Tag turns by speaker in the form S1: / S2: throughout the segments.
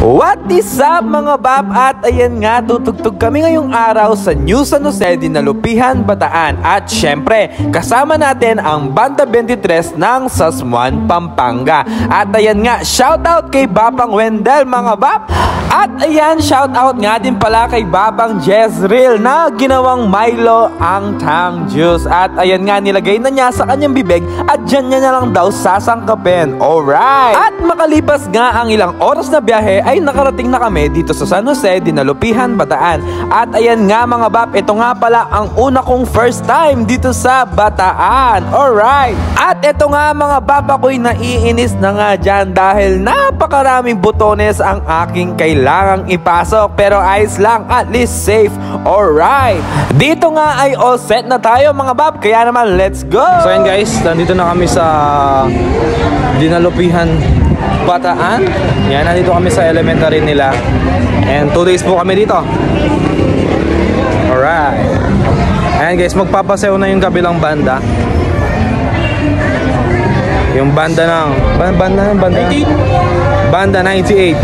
S1: What is up mga bab? At ayan nga, tutugtog kami ngayong araw sa New San Jose, Dinalupihan, Bataan. At syempre, kasama natin ang Banda 23 ng Sasmuan, Pampanga. At ayan nga, shoutout kay Babang Wendell mga bab. At ayan, shoutout nga din pala kay Babang Jezreel na ginawang Milo ang tang juice. At ayan nga, nilagay na niya sa kanyang bibig at dyan niya na lang daw sasangkapin. Alright! At makalipas nga ang ilang oras na biyahe ay nakarating na kami dito sa San Jose, Dinalupihan, Bataan. At ayan nga mga bab, ito nga pala ang una kong first time dito sa Bataan. Alright! At ito nga mga bab, ako'y naiinis na nga dyan dahil napakaraming butones ang aking kailangang ipasok. Pero ayos lang, at least safe. Alright! Dito nga ay all set na tayo mga bab, kaya naman let's go!
S2: So yan guys, nandito na kami sa Dinalupihan, Bataan. Yan, nandito kami sa elementary nila. And 2 days po kami dito. Alright. Ayan guys, magpapasayaw na yung kabilang banda. Yung banda ng Banda 98.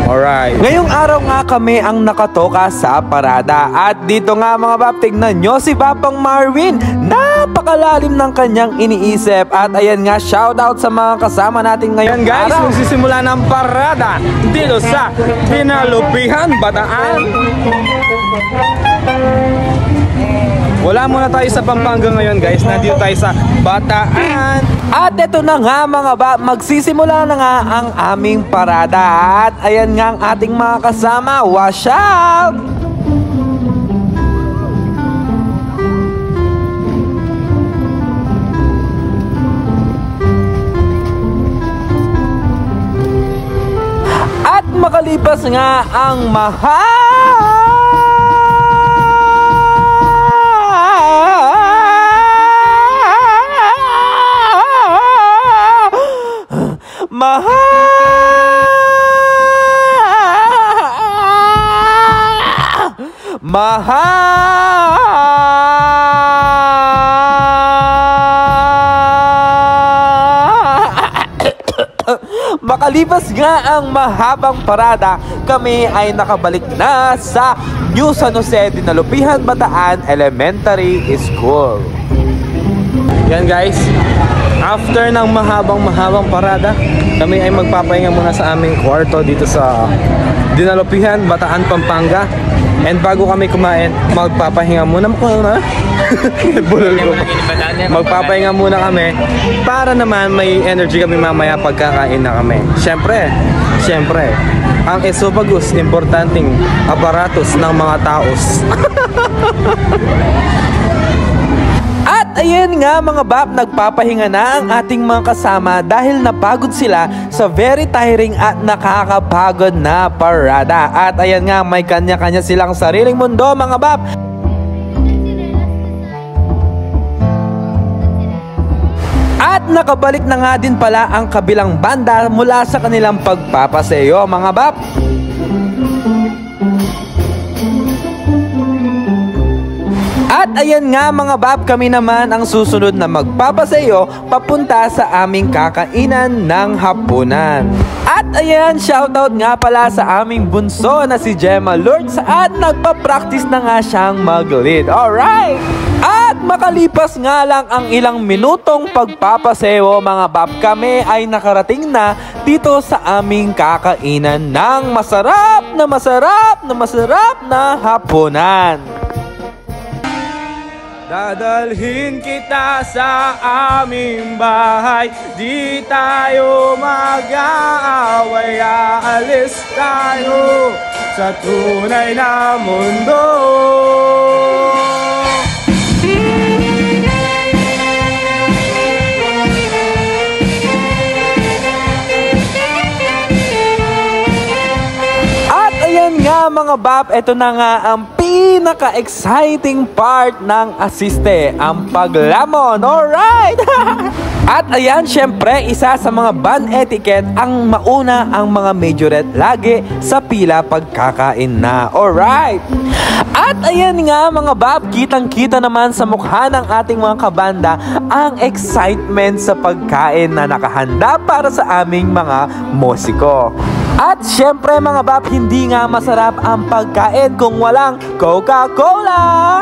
S2: Alright.
S1: Ngayong araw nga kami ang nakatoka sa parada. At dito nga mga bab, tignan nyo si Babang Marvin. Napakalalim ng kanyang iniisip. At ayan nga, shoutout sa mga kasama natin ngayong
S2: guys,
S1: araw.
S2: magsisimula ng parada dito sa Dinalupihan, Bataan. Wala muna tayo sa Pampanga ngayon guys, nandito tayo sa Bataan.
S1: At ito na nga mga bab, magsisimula na nga ang aming parada. At ayan nga ang ating mga kasama. Wash out! At makalipas nga ang Makalipas nga ang mahabang parada, kami ay nakabalik na sa New San Jose, Dinalupihan, Bataan Elementary School.
S2: Yan guys, after ng mahabang parada, kami ay magpapahinga muna sa aming kwarto dito sa Dinalupihan, Bataan, Pampanga. And bago kami kumain, magpapahinga muna. Magpapahinga muna kami para naman may energy kami mamaya pagkakain na kami. Siyempre, ang esophagus, importanteng aparatos ng mga taos.
S1: At ayan nga mga bab, nagpapahinga na ang ating mga kasama dahil napagod sila sa very tiring at nakakapagod na parada. At ayan nga, may kanya-kanya silang sariling mundo mga bab. At nakabalik na nga din pala ang kabilang banda mula sa kanilang pagpapaseyo mga bab. At ayan nga mga bab, kami naman ang susunod na magpapasayo papunta sa aming kakainan ng hapunan. At ayan, shoutout nga pala sa aming bunso na si Gemma Lourdes at nagpa-practice na nga siyang mag-lead. Alright! At makalipas nga lang ang ilang minutong pagpapaseyo mga bab, kami ay nakarating na dito sa aming kakainan ng masarap na hapunan.
S2: Dadalhin kita sa aming bahay, di tayo mag-aaway, aalis tayo sa tunay na mundo.
S1: At ayan nga mga bab, ito na nga ang pinaka-exciting part ng asiste, ang paglamon. Alright! At ayan, syempre, isa sa mga band etiquette ang mauna ang mga majorette lagi sa pila pagkakain na. Alright! At ayan nga mga bab, kitang-kita naman sa mukha ng ating mga kabanda ang excitement sa pagkain na nakahanda para sa aming mga musiko. At syempre mga bab, hindi nga masarap ang pagkain kung walang Coca-Cola.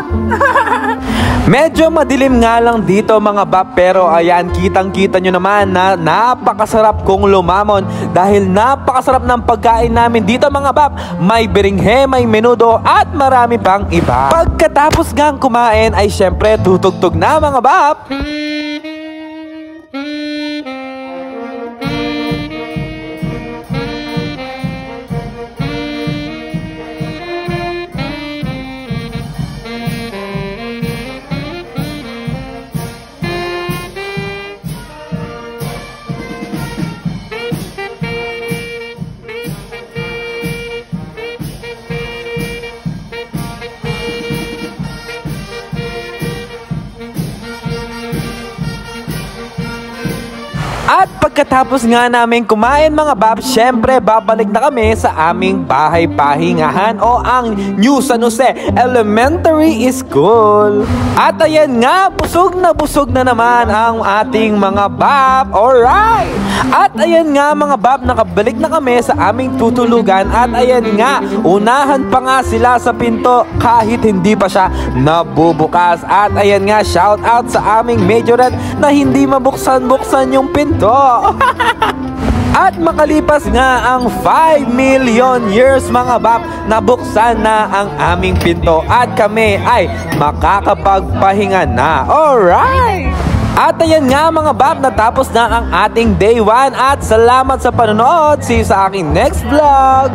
S1: Medyo madilim nga lang dito mga bab, pero ayan, kitang-kita nyo naman na napakasarap kong lumamon dahil napakasarap ng pagkain namin dito mga bab. May beringhe, may menudo at marami pang iba. Pagkatapos ngang kumain ay syempre tutugtog na mga bab. At pagkatapos nga namin kumain mga bab, syempre babalik na kami sa aming bahay-pahingahan o ang New San Jose Elementary School. At ayan nga, busog na naman ang ating mga bab. Alright! At ayan nga mga bab, nakabalik na kami sa aming tutulugan. At ayan nga, unahan pa nga sila sa pinto kahit hindi pa siya nabubukas. At ayan nga, shout out sa aming majorette na hindi mabuksan-buksan yung pinto. At makalipas nga ang 5 million years mga bab, nabuksan na ang aming pinto at kami ay makakapagpahinga na. Alright! At ayan nga mga bab, natapos na ang ating day 1 at salamat sa panonood. See you sa aking next vlog.